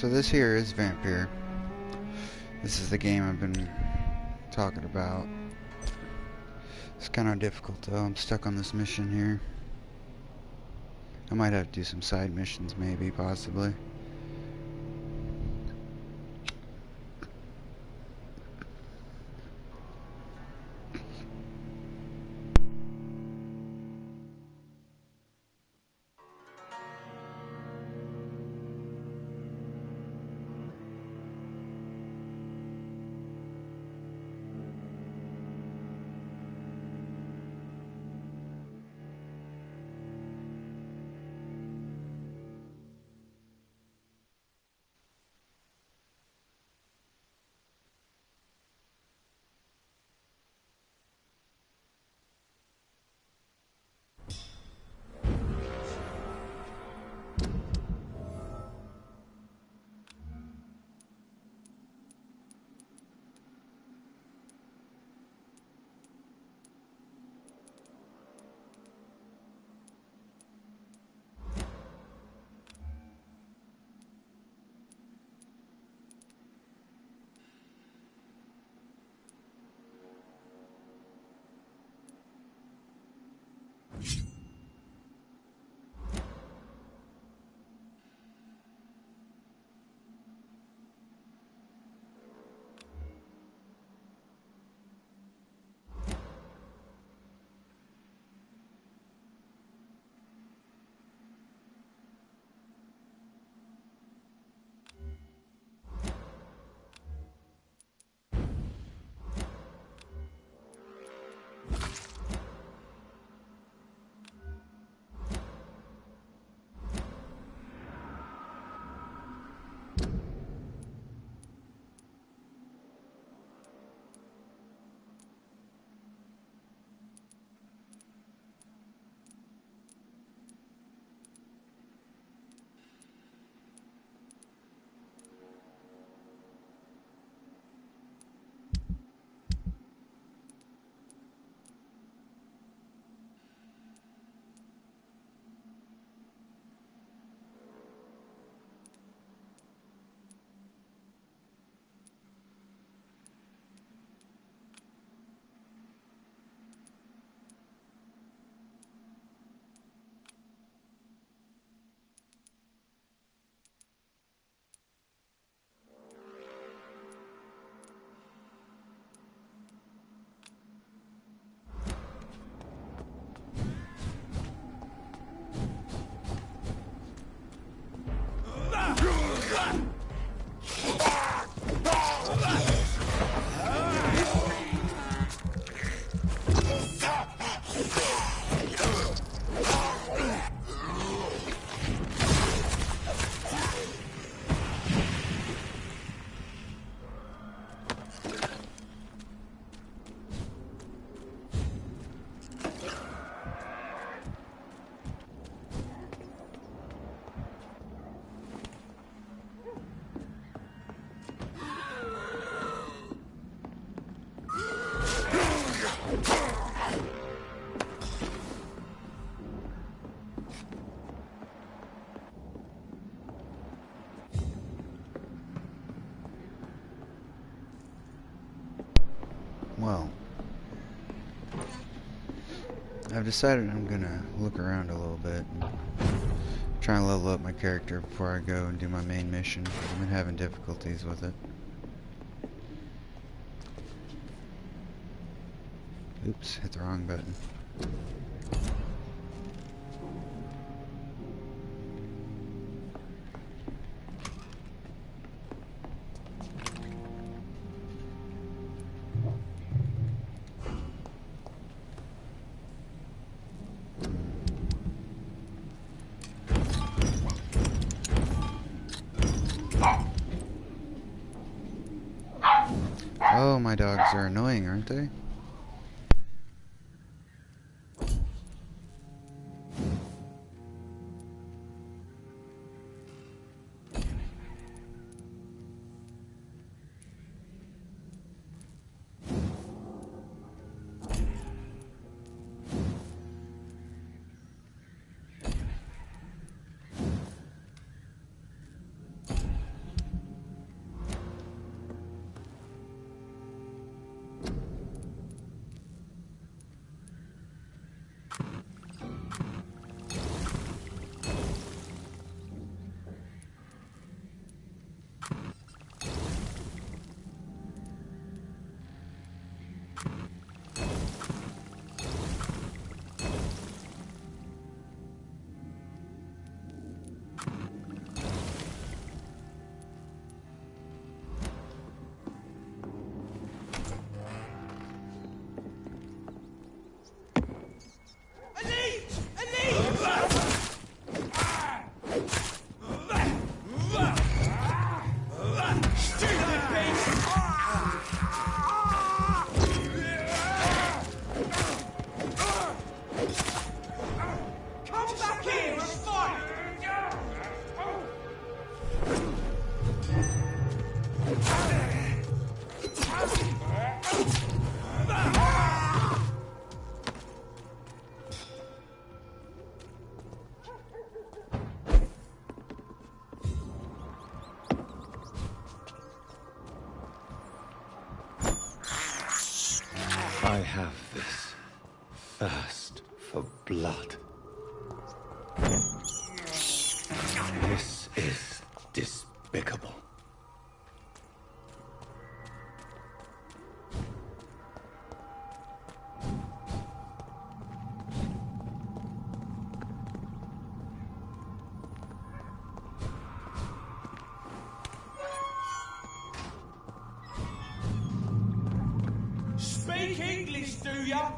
So this here is Vampire. This is the game I've been talking about. It's kind of difficult though. I'm stuck on this mission here. I might have to do some side missions, maybe, possibly. Well, I've decided I'm gonna look around a little bit and try and level up my character before I go and do my main mission. I've been having difficulties with it. Oops, hit the wrong button. Oh, my dogs are annoying, aren't they? I have this thirst for blood. This is despicable. Speak English, do ya?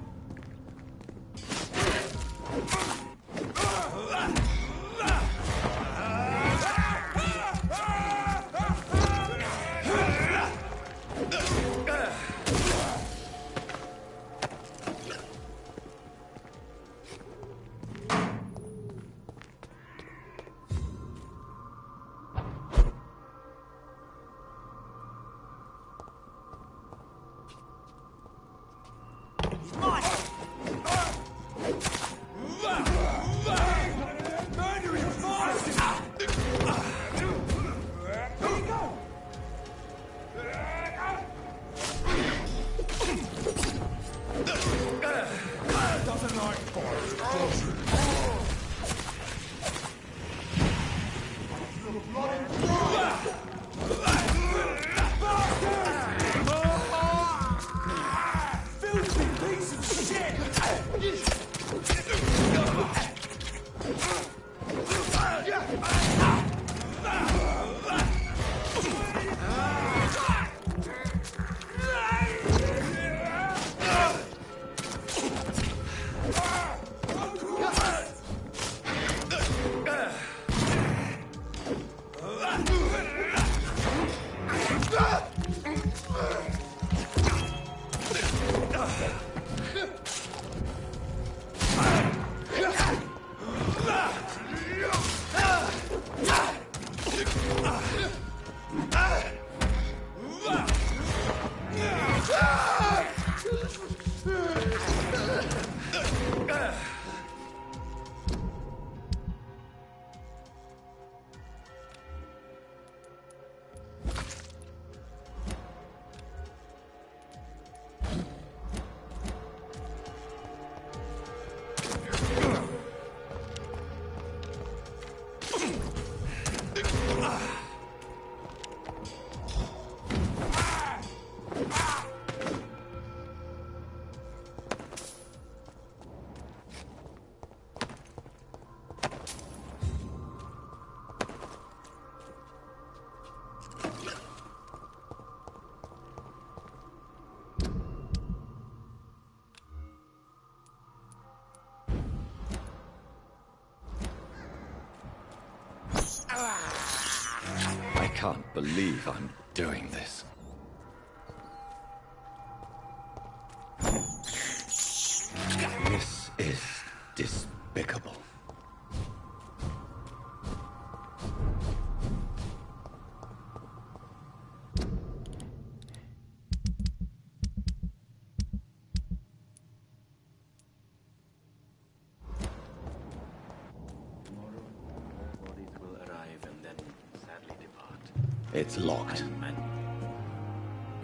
I can't believe I'm doing this. This is despicable. It's locked.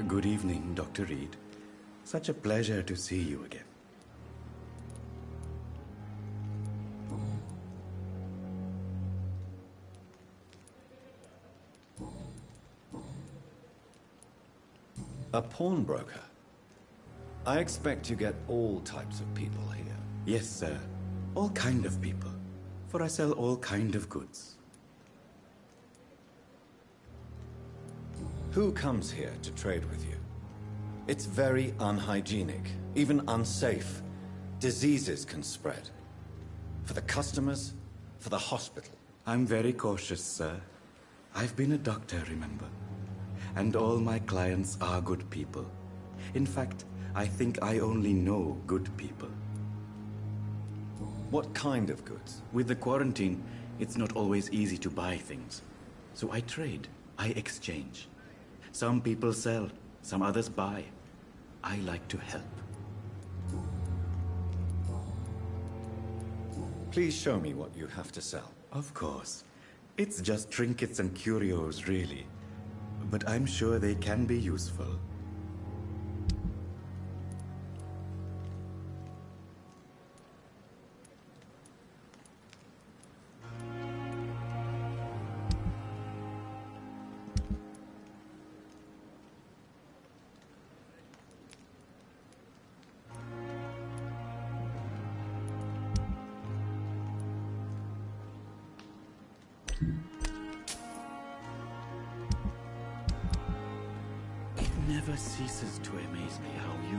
Good evening, Dr. Reed. Such a pleasure to see you again. A pawnbroker? I expect you get all types of people here. Yes, sir. All kind of people. For I sell all kind of goods. Who comes here to trade with you? It's very unhygienic, even unsafe. Diseases can spread. For the customers, for the hospital. I'm very cautious, sir. I've been a doctor, remember? And all my clients are good people. In fact, I think I only know good people. What kind of goods? With the quarantine, it's not always easy to buy things. So I trade, I exchange. Some people sell, some others buy. I like to help. Please show me what you have to sell. Of course. It's just trinkets and curios, really. But I'm sure they can be useful. never ceases to amaze me how you,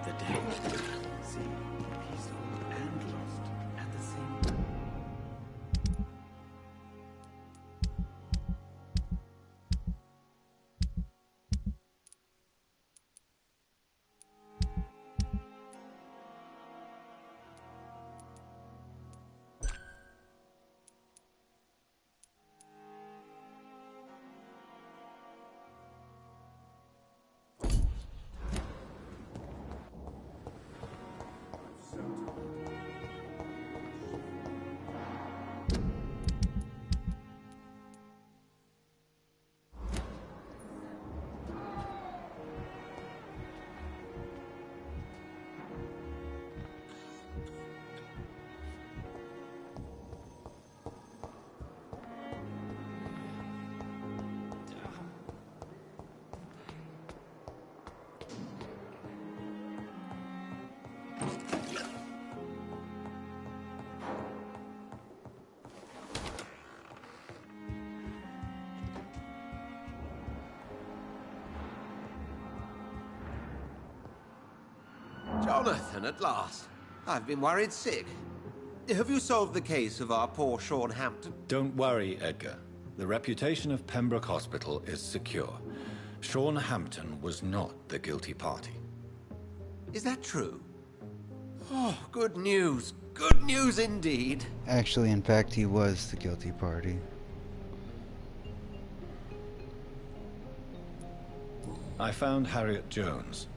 the dead, seem peaceful and lost at the same time. Jonathan, at last. I've been worried sick. Have you solved the case of our poor Sean Hampton? Don't worry, Edgar. The reputation of Pembroke Hospital is secure. Sean Hampton was not the guilty party. Is that true? Oh, good news. Good news indeed. Actually, in fact, he was the guilty party. I found Harriet Jones.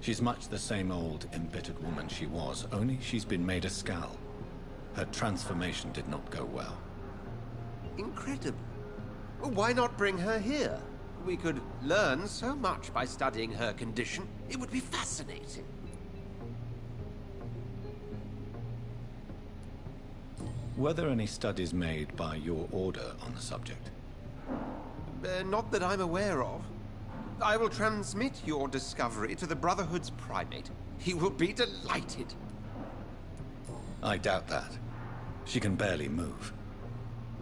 She's much the same old, embittered woman she was, only she's been made a skull. Her transformation did not go well. Incredible. Why not bring her here? We could learn so much by studying her condition. It would be fascinating. Were there any studies made by your order on the subject? Not that I'm aware of. I will transmit your discovery to the Brotherhood's primate. He will be delighted. I doubt that. She can barely move.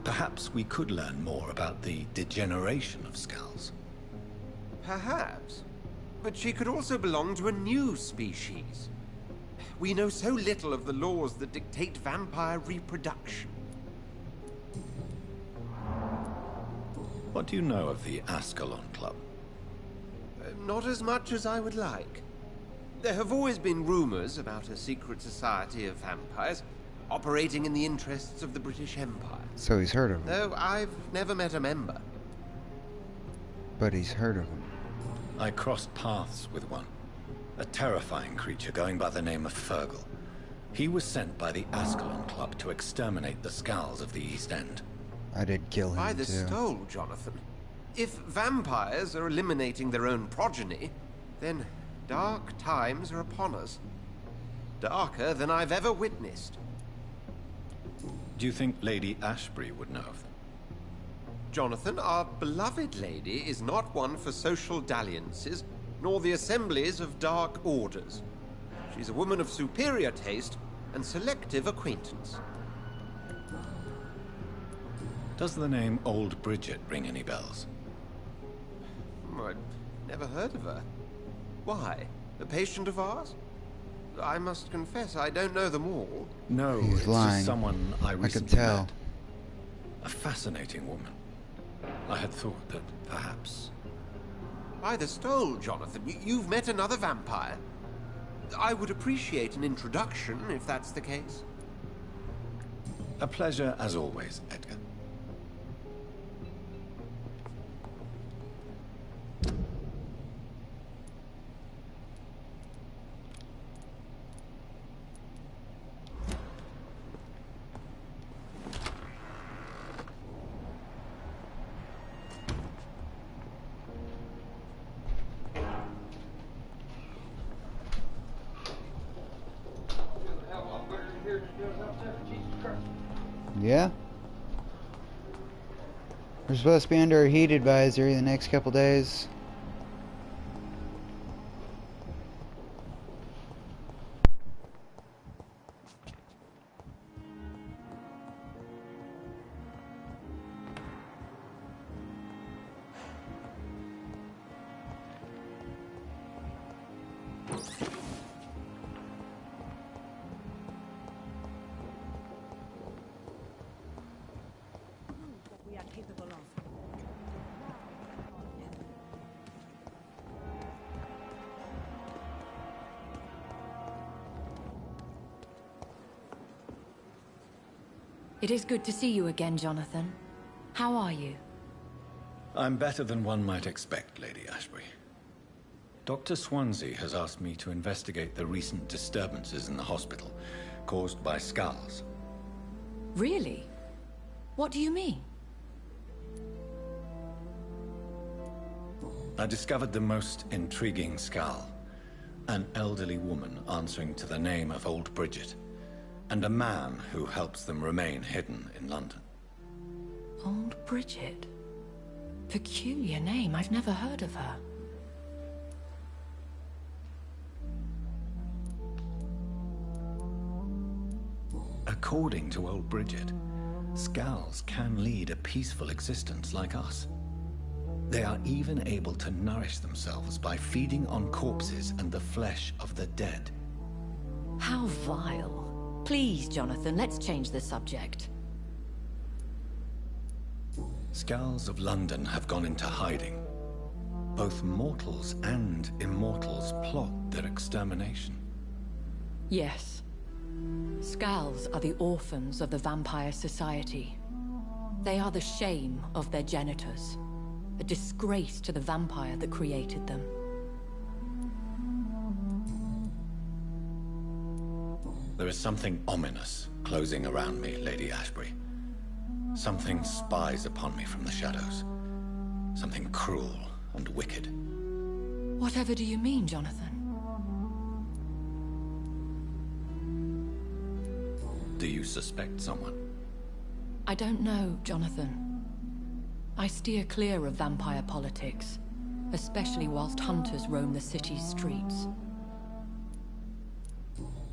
Perhaps we could learn more about the degeneration of skulls. Perhaps. But she could also belong to a new species. We know so little of the laws that dictate vampire reproduction. What do you know of the Ascalon Club? Not as much as I would like. There have always been rumors about a secret society of vampires operating in the interests of the British Empire. So he's heard of him. Though I've never met a member. But he's heard of him. I crossed paths with one. A terrifying creature going by the name of Fergal. He was sent by the Ascalon Club to exterminate the Skulls of the East End. I did kill him By the too. stole, Jonathan. If vampires are eliminating their own progeny, then dark times are upon us. Darker than I've ever witnessed. Do you think Lady Ashbury would know of them? Jonathan, our beloved lady is not one for social dalliances, nor the assemblies of dark orders. She's a woman of superior taste and selective acquaintance. Does the name Old Bridget ring any bells? I'd never heard of her. Why? A patient of ours? I must confess, I don't know them all. No, He's it's lying. just someone I could recently tell. met. A fascinating woman. I had thought that perhaps... By the stole, Jonathan, you've met another vampire. I would appreciate an introduction, if that's the case. A pleasure as always, Edgar. Yeah? We're supposed to be under a heat advisory the next couple days. It is good to see you again, Jonathan. How are you? I'm better than one might expect, Lady Ashbury. Dr. Swansea has asked me to investigate the recent disturbances in the hospital, caused by skulls. Really? What do you mean? I discovered the most intriguing skull. An elderly woman answering to the name of Old Bridget, and a man who helps them remain hidden in London. Old Bridget? Peculiar name, I've never heard of her. According to Old Bridget, skulls can lead a peaceful existence like us. They are even able to nourish themselves by feeding on corpses and the flesh of the dead. How vile. Please, Jonathan, let's change the subject. Skulls of London have gone into hiding. Both mortals and immortals plot their extermination. Yes. Skulls are the orphans of the Vampire Society. They are the shame of their genitors. A disgrace to the vampire that created them. There is something ominous closing around me, Lady Ashbury. Something spies upon me from the shadows. Something cruel and wicked. Whatever do you mean, Jonathan? Do you suspect someone? I don't know, Jonathan. I steer clear of vampire politics, especially whilst hunters roam the city's streets.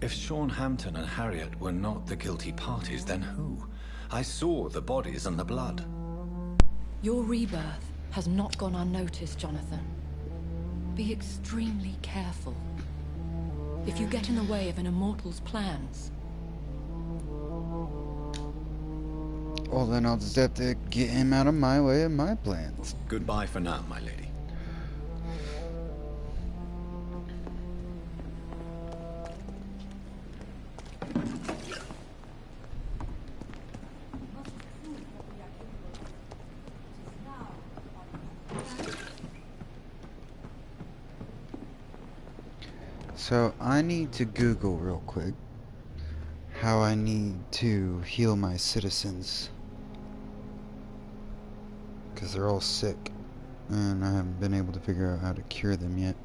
If Sean Hampton and Harriet were not the guilty parties, then who? I saw the bodies and the blood. Your rebirth has not gone unnoticed, Jonathan. Be extremely careful. If you get in the way of an immortal's plans... Well, then I'll just have to get him out of my way of my plans. Goodbye for now, my lady. So I need to Google real quick how I need to heal my citizens, because they're all sick and I haven't been able to figure out how to cure them yet.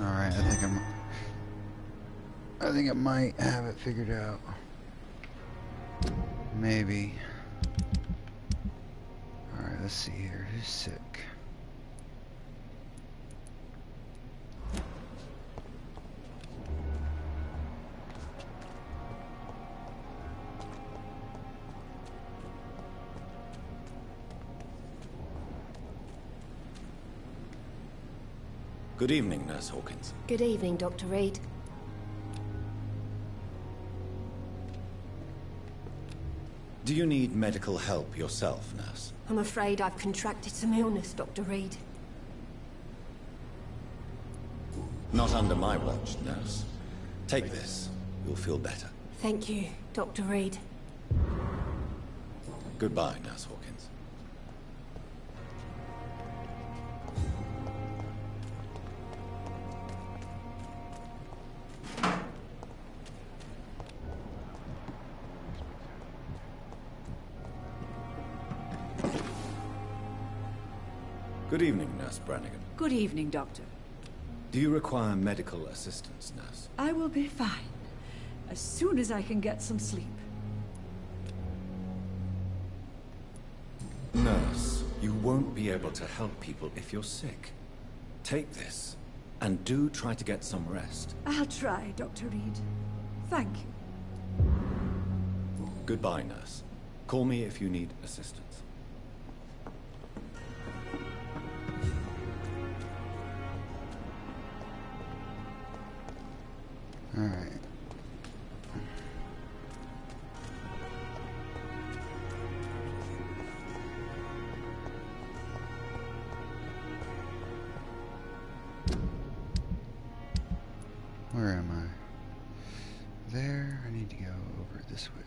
Alright, I think I might have it figured out. Maybe. Alright, let's see here. Who's sick? Good evening, Nurse Hawkins. Good evening, Dr. Reed. Do you need medical help yourself, Nurse? I'm afraid I've contracted some illness, Dr. Reed. Not under my watch, Nurse. Take this. You'll feel better. Thank you, Dr. Reed. Goodbye, Nurse Hawkins. Good evening, Nurse Brannigan. Good evening, Doctor. Do you require medical assistance, Nurse? I will be fine, as soon as I can get some sleep. Nurse, you won't be able to help people if you're sick. Take this, and do try to get some rest. I'll try, Dr. Reed. Thank you. Goodbye, Nurse. Call me if you need assistance. Alright. Where am I? There. I need to go over this way.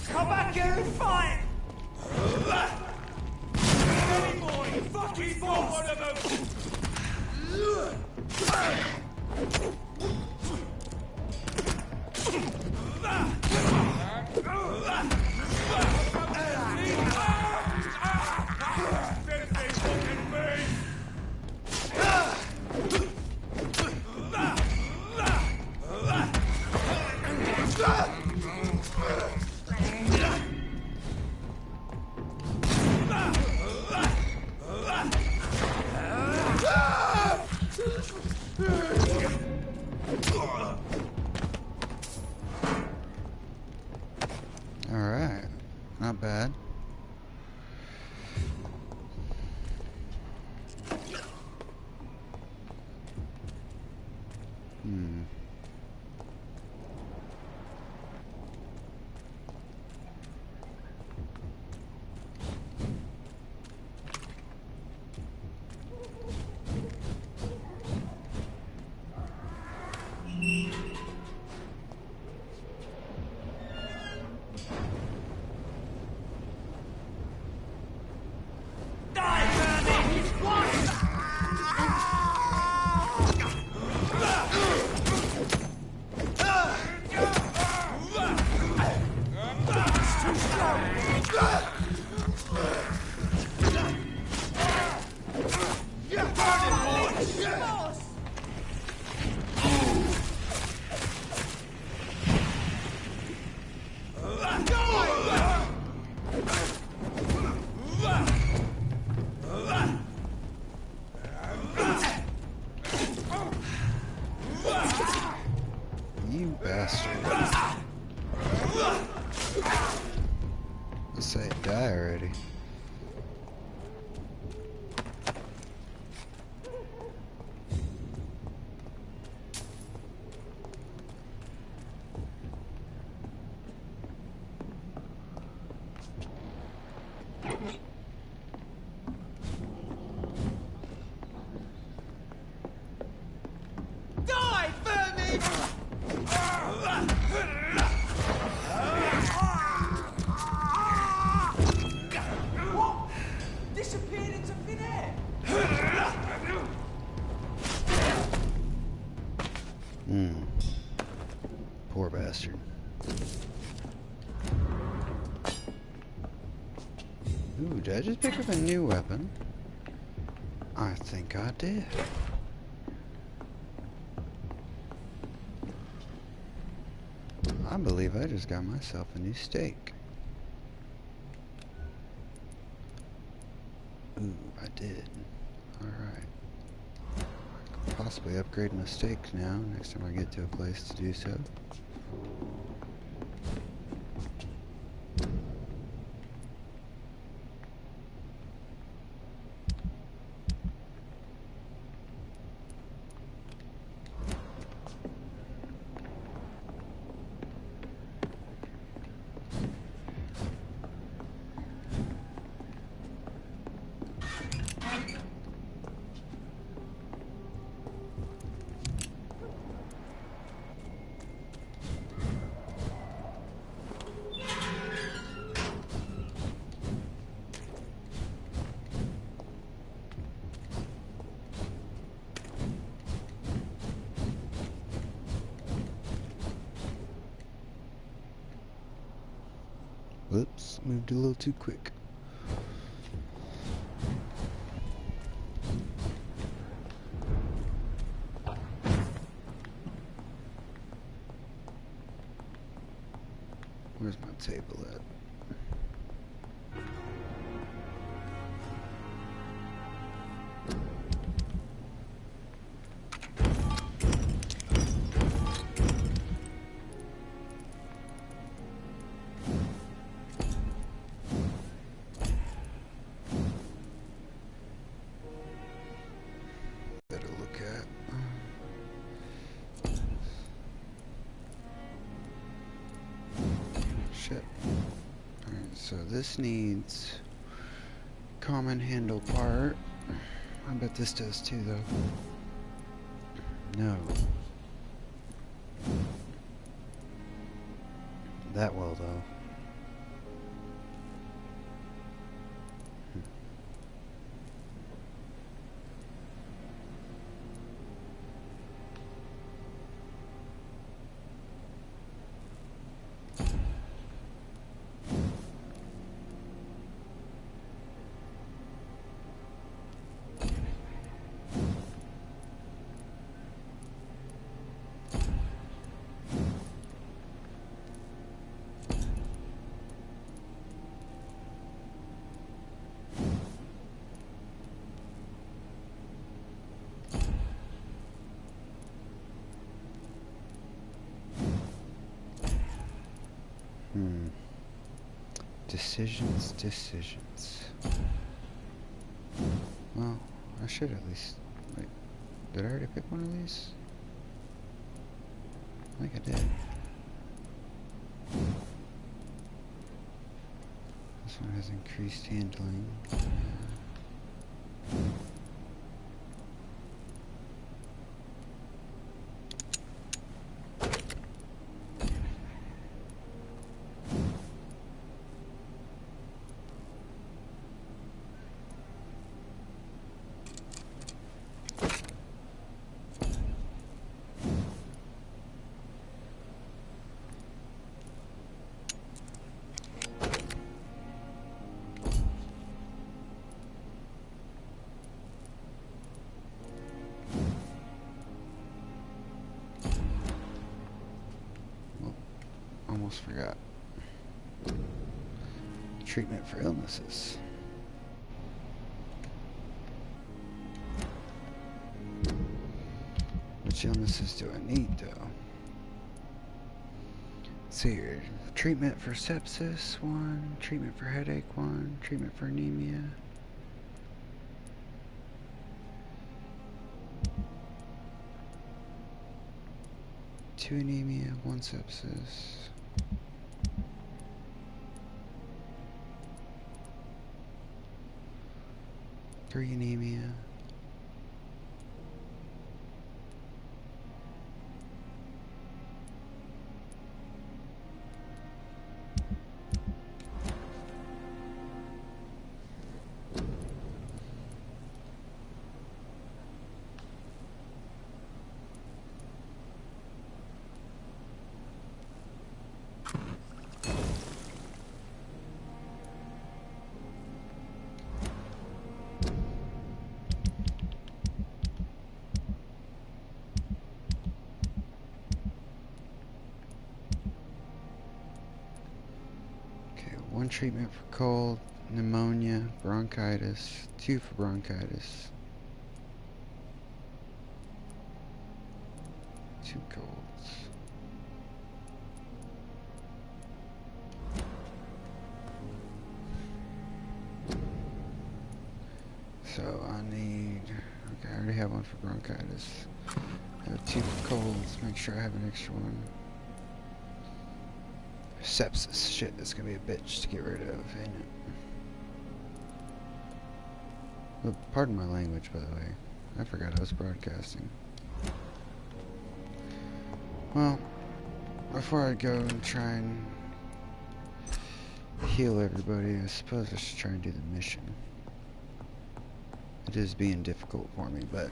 Come back here and fight! Any more, you fucking one of them! Alright. Not bad. You bastard. Let's say die already. Die, vermin! What? Disappeared into thin air? Poor bastard. Ooh, did I just pick up a new weapon? I think I did. I believe I just got myself a new steak. Ooh, I did. Alright. Possibly upgrade my steaks now, next time I get to a place to do so. Whoops, moved a little too quick. Where's my table at? Better look at. Shit. Alright, so this needs common handle part. I bet this does too, though. No. That well, though. Decisions. Well, I should at least... Wait, did I already pick one of these? I think I did. This one has increased handling. Almost forgot. Treatment for illnesses. Which illnesses do I need, though? Let's see here. Treatment for sepsis, 1. Treatment for headache, 1. Treatment for anemia. Two anemia, 1 sepsis. Three anemia. One treatment for cold, pneumonia, bronchitis, 2 for bronchitis, 2 colds. So I need, okay, I already have 1 for bronchitis. I have 2 for colds, make sure I have an extra one. Sepsis. Shit, that's gonna be a bitch to get rid of, ain't it? Well, pardon my language, by the way. I forgot I was broadcasting. Well, before I go and try and heal everybody, I suppose I should try and do the mission. It is being difficult for me, but...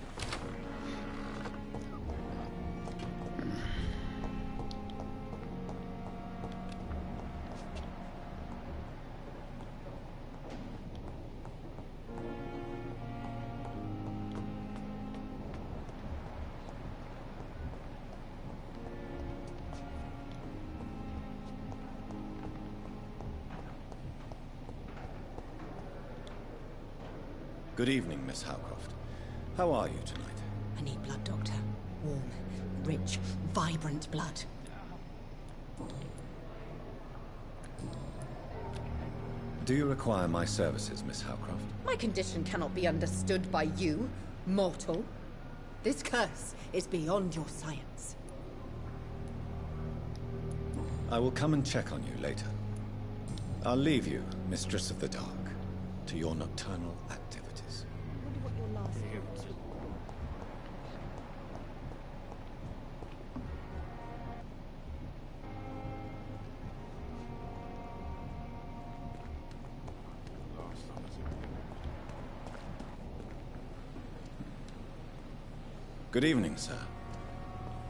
Good evening, Miss Howcroft. How are you tonight? I need blood, Doctor. Warm, rich, vibrant blood. Do you require my services, Miss Howcroft? My condition cannot be understood by you, mortal. This curse is beyond your science. I will come and check on you later. I'll leave you, Mistress of the Dark, to your nocturnal activities. I wonder what your last thoughts were. Good evening, sir.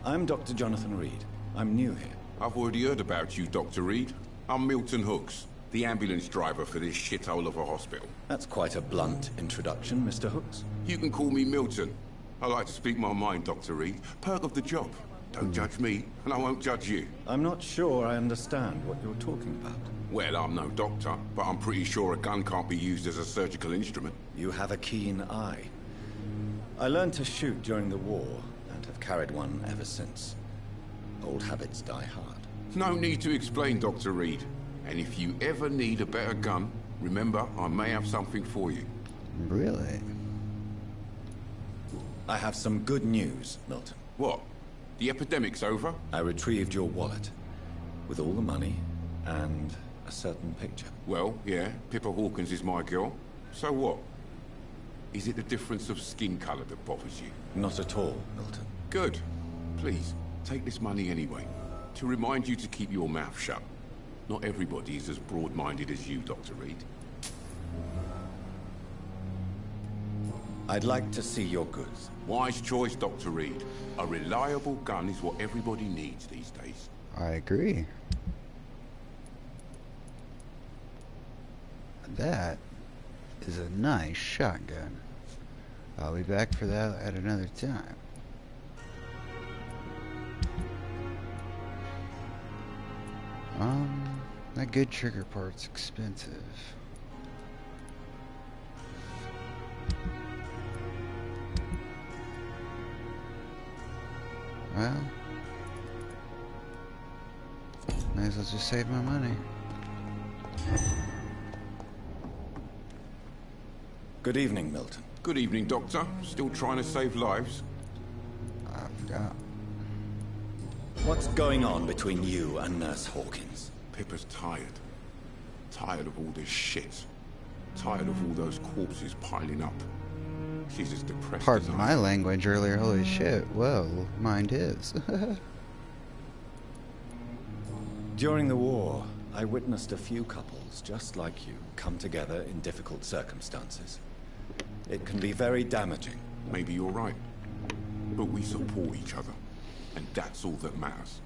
I'm Dr. Jonathan Reed. I'm new here. I've already heard about you, Dr. Reed. I'm Milton Hooks, the ambulance driver for this shithole of a hospital. That's quite a blunt introduction, Mr. Hooks. You can call me Milton. I like to speak my mind, Dr. Reed. Perk of the job. Don't judge me, and I won't judge you. I'm not sure I understand what you're talking about. Well, I'm no doctor, but I'm pretty sure a gun can't be used as a surgical instrument. You have a keen eye. I learned to shoot during the war, and have carried one ever since. Old habits die hard. No need to explain, Dr. Reed. And if you ever need a better gun, remember, I may have something for you. Really? I have some good news, Milton. What? The epidemic's over? I retrieved your wallet, with all the money, and a certain picture. Well, yeah, Pippa Hawkins is my girl. So what? Is it the difference of skin color that bothers you? Not at all, Milton. Good. Please, take this money anyway. To remind you to keep your mouth shut. Not everybody is as broad-minded as you, Dr. Reed. I'd like to see your goods. Wise choice, Dr. Reed. A reliable gun is what everybody needs these days. I agree. That is a nice shotgun. I'll be back for that at another time. That good trigger part's expensive. Well, might as well just save my money. Good evening, Milton. Good evening, Doctor. Still trying to save lives? I forgot. What's going on between you and Nurse Hawkins? Pippa's tired. Tired of all this shit. Tired of all those corpses piling up. She's as depressed Pardon as I my am. language earlier, holy shit. Well, mind his. During the war, I witnessed a few couples just like you come together in difficult circumstances. It can be very damaging. Maybe you're right. But we support each other. And that's all that matters.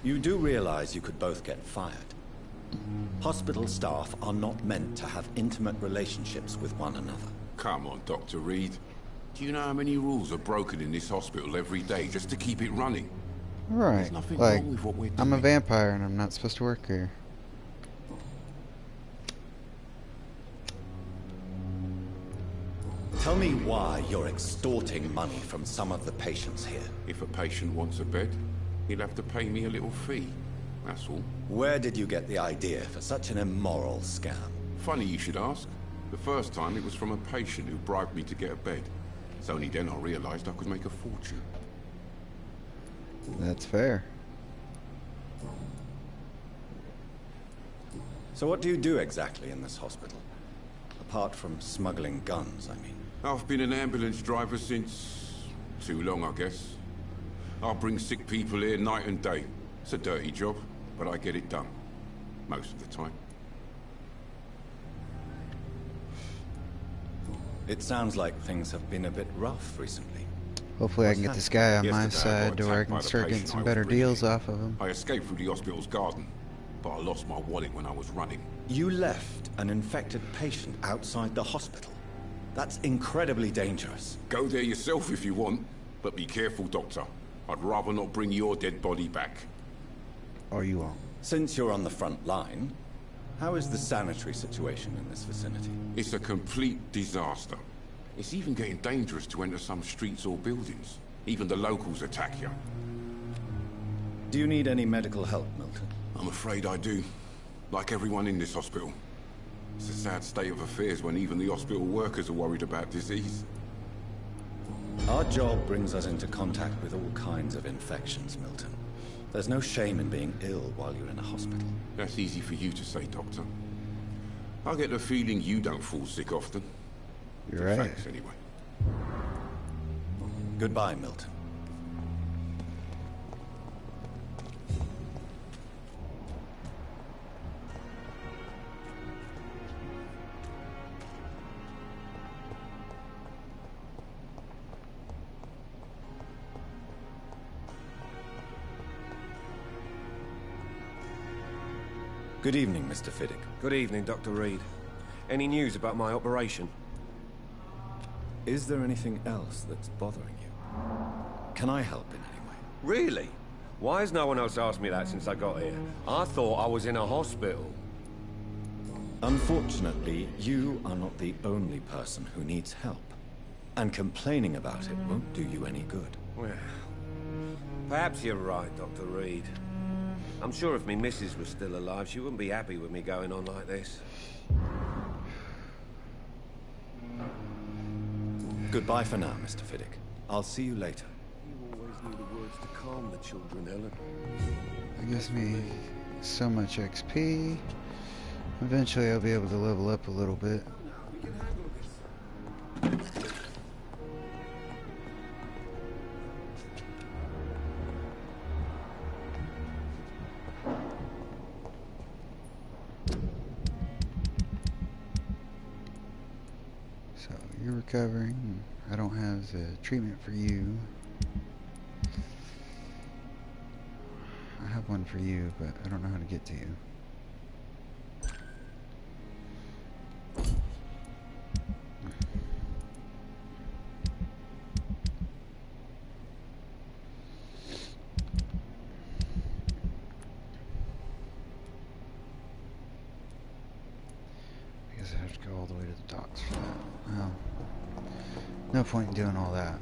You do realize you could both get fired. Hospital staff are not meant to have intimate relationships with one another. Come on, Dr. Reed. Do you know how many rules are broken in this hospital every day just to keep it running? Right. There's nothing Like, wrong with what we're doing. I'm a vampire and I'm not supposed to work here. Tell me why you're extorting money from some of the patients here. If a patient wants a bed, he'll have to pay me a little fee. That's all. Where did you get the idea for such an immoral scam? Funny you should ask. The first time it was from a patient who bribed me to get a bed. It's only then I realized I could make a fortune. That's fair. So what do you do exactly in this hospital? Apart from smuggling guns, I mean. I've been an ambulance driver since... too long, I guess. I bring sick people here night and day. It's a dirty job, but I get it done. Most of the time. It sounds like things have been a bit rough recently. Hopefully I can get this guy on my Yesterday, I got side to where I attacked by can the start getting patient some I was better bringing deals in. off of him. I escaped through the hospital's garden, but I lost my wallet when I was running. You left an infected patient outside the hospital. That's incredibly dangerous. Go there yourself if you want, but be careful, Doctor. I'd rather not bring your dead body back. Or you won't. Since you're on the front line, How is the sanitary situation in this vicinity? It's a complete disaster. It's even getting dangerous to enter some streets or buildings. Even the locals attack you. Do you need any medical help, Milton? I'm afraid I do. Like everyone in this hospital. It's a sad state of affairs when even the hospital workers are worried about disease. Our job brings us into contact with all kinds of infections, Milton. There's no shame in being ill while you're in a hospital. That's easy for you to say, Doctor. I get the feeling you don't fall sick often. You're right. Thanks, anyway. Goodbye, Milton. Good evening, Mr. Fiddick. Good evening, Dr. Reed. Any news about my operation? Is there anything else that's bothering you? Can I help in any way? Really? Why has no one else asked me that since I got here? I thought I was in a hospital. Unfortunately, you are not the only person who needs help. And complaining about it won't do you any good. Well, perhaps you're right, Dr. Reed. I'm sure if me missus was still alive, she wouldn't be happy with me going on like this. Goodbye for now, Mr. Fiddick. I'll see you later. You always knew the words to calm the children, Helen. That gives me so much XP. Eventually I'll be able to level up a little bit. We can handle this. So you're recovering. I don't have the treatment for you. I have one for you, but I don't know how to get to you. I guess I have to go all the way to the docks for that. Well, no point in doing all that.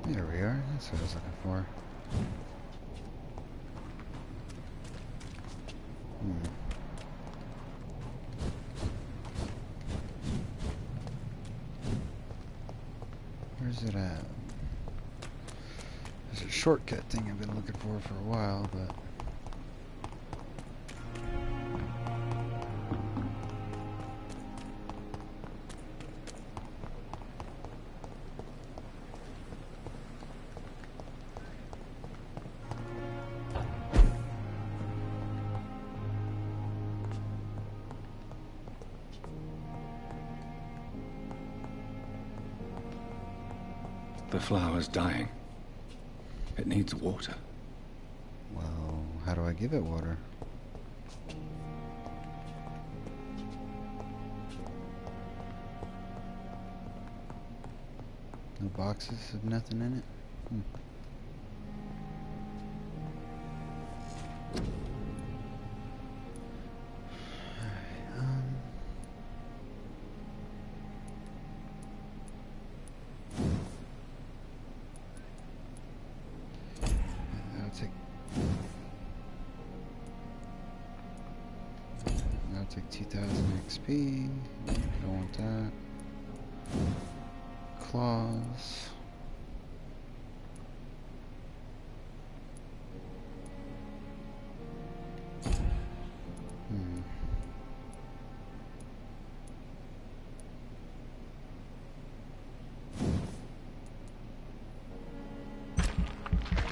There we are. That's what I was looking for. Where's it at? There's a shortcut thing I've been looking for a while, but... The flower's dying. It needs water. Well, how do I give it water? No boxes of nothing in it? That'll take 2,000 XP. Don't want that. Claws.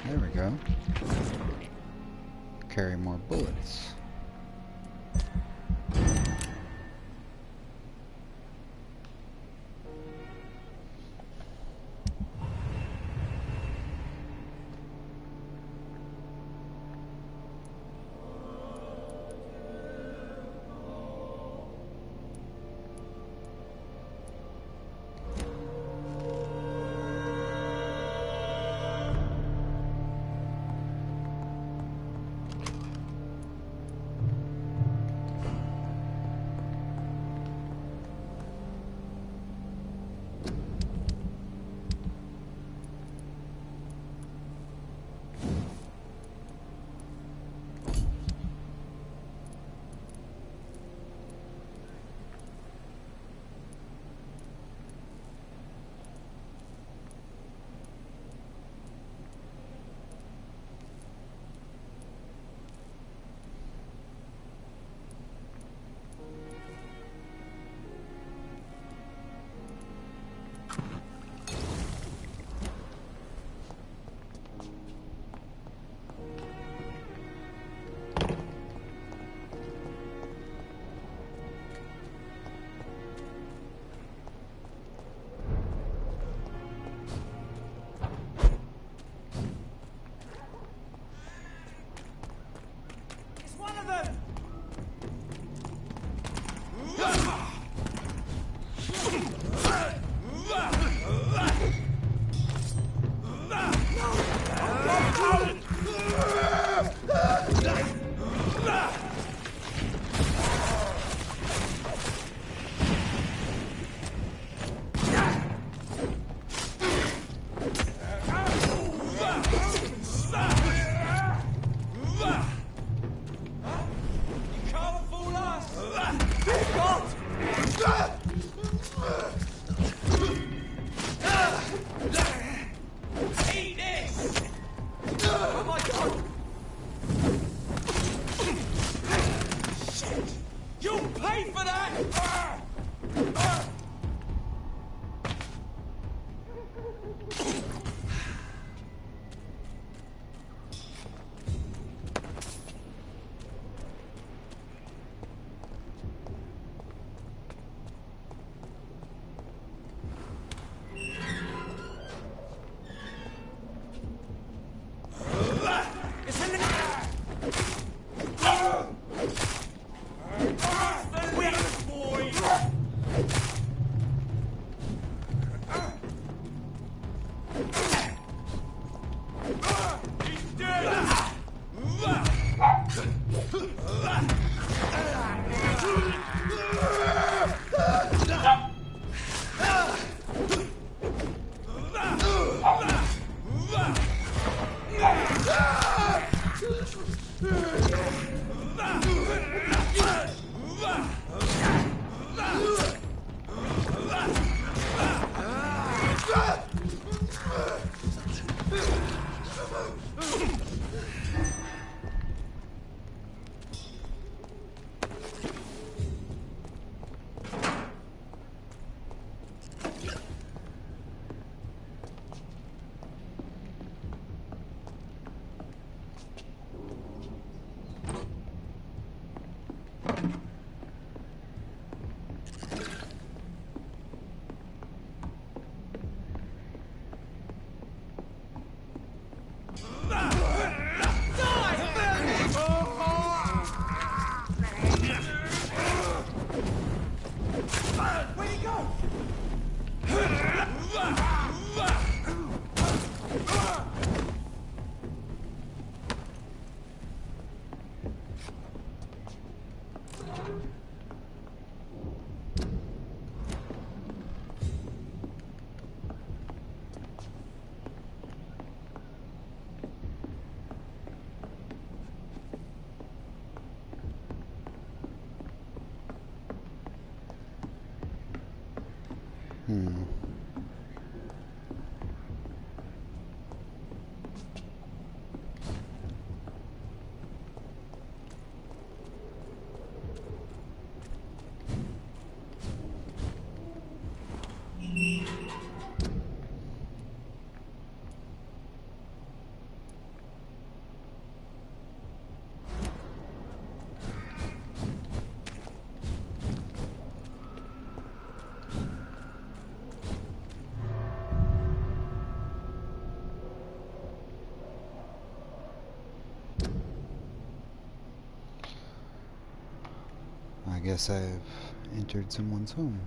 There we go. Carry more bullets. guess I've entered someone's home.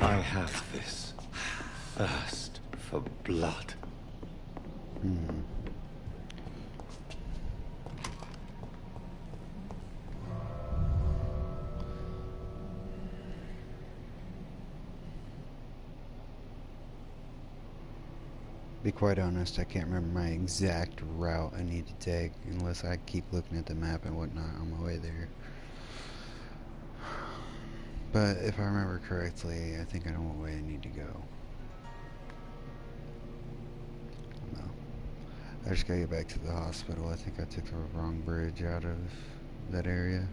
I have this thirst for blood. Be quite honest, I can't remember my exact route I need to take unless I keep looking at the map and whatnot on my way there. But if I remember correctly, I think I know what way I need to go. No. I just gotta get back to the hospital. I think I took the wrong bridge out of that area.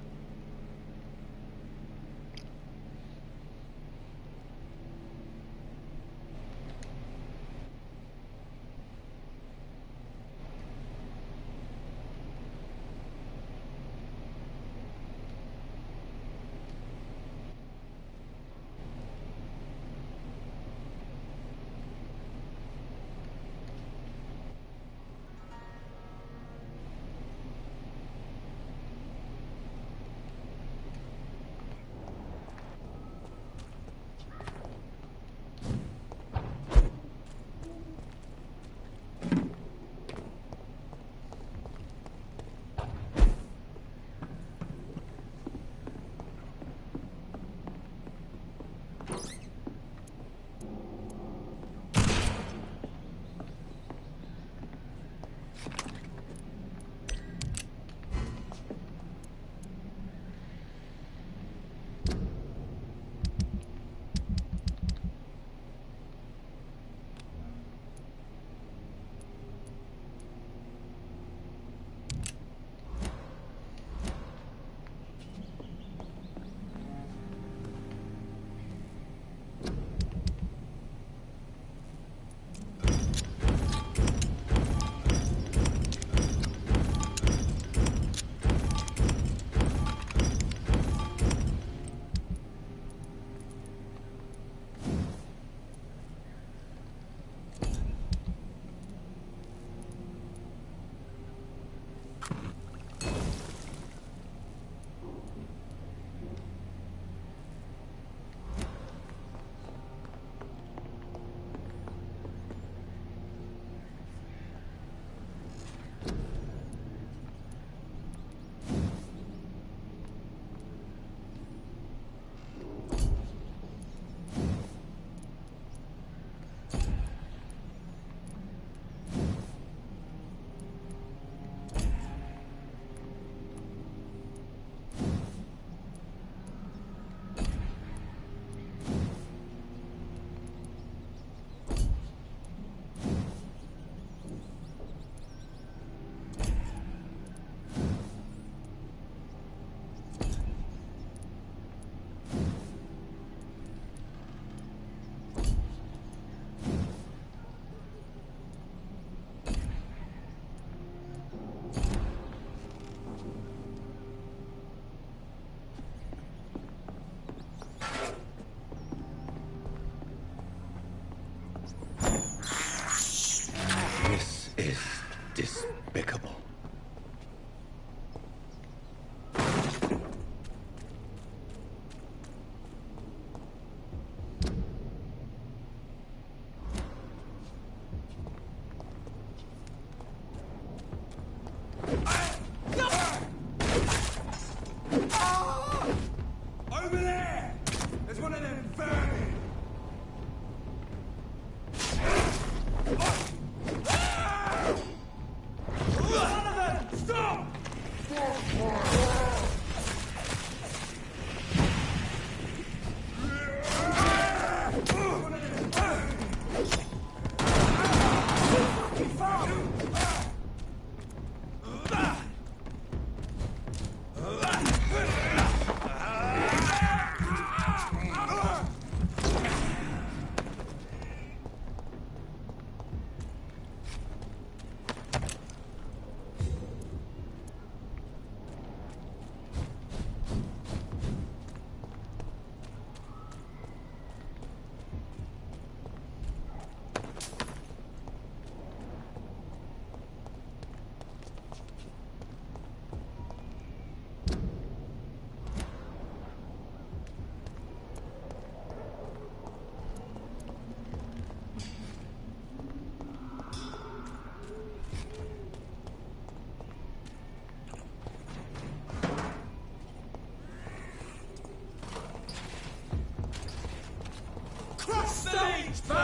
stage, boys!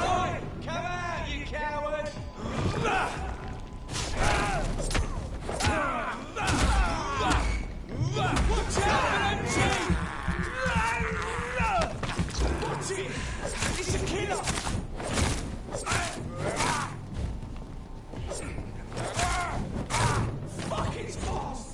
Oi! Come out, you coward! Watch out for them, Watch it! It's a killer! Fuck, it's fast!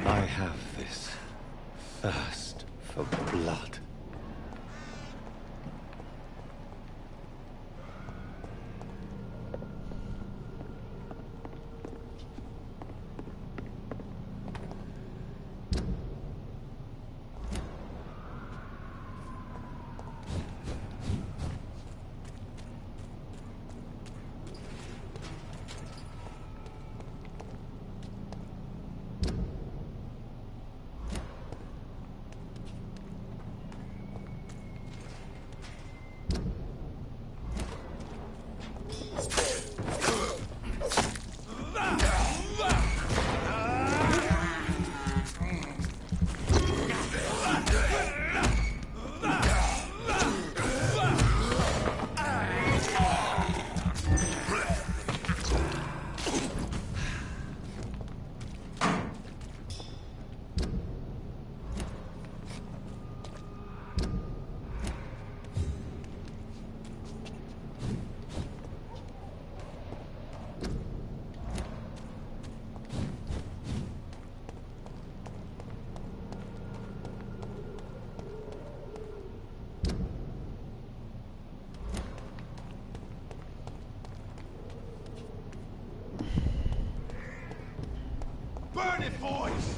I have this thirst for blood. Burn it, boys!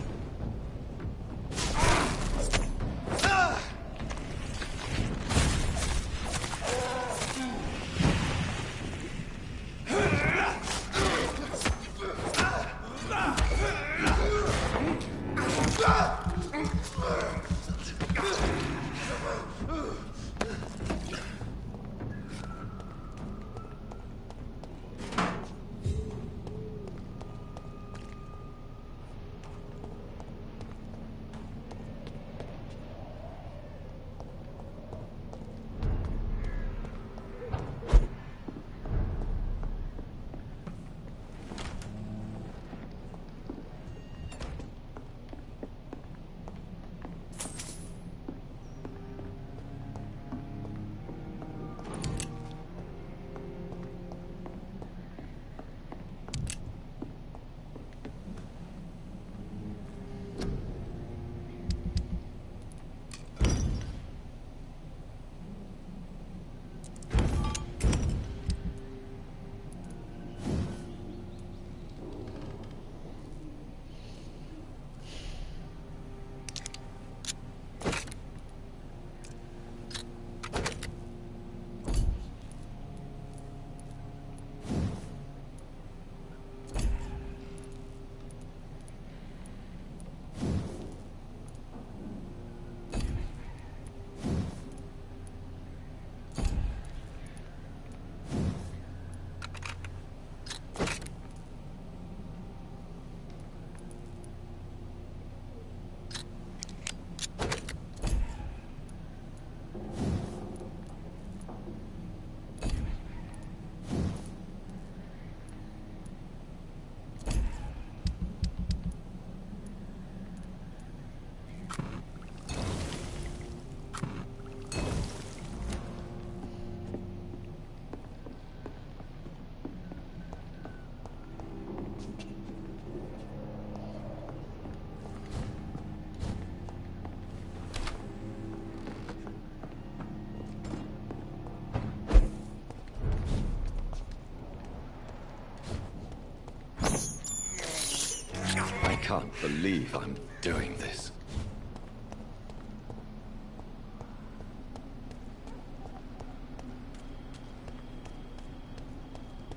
can't believe I'm doing this.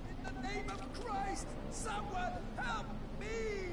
In the name of Christ, someone help me!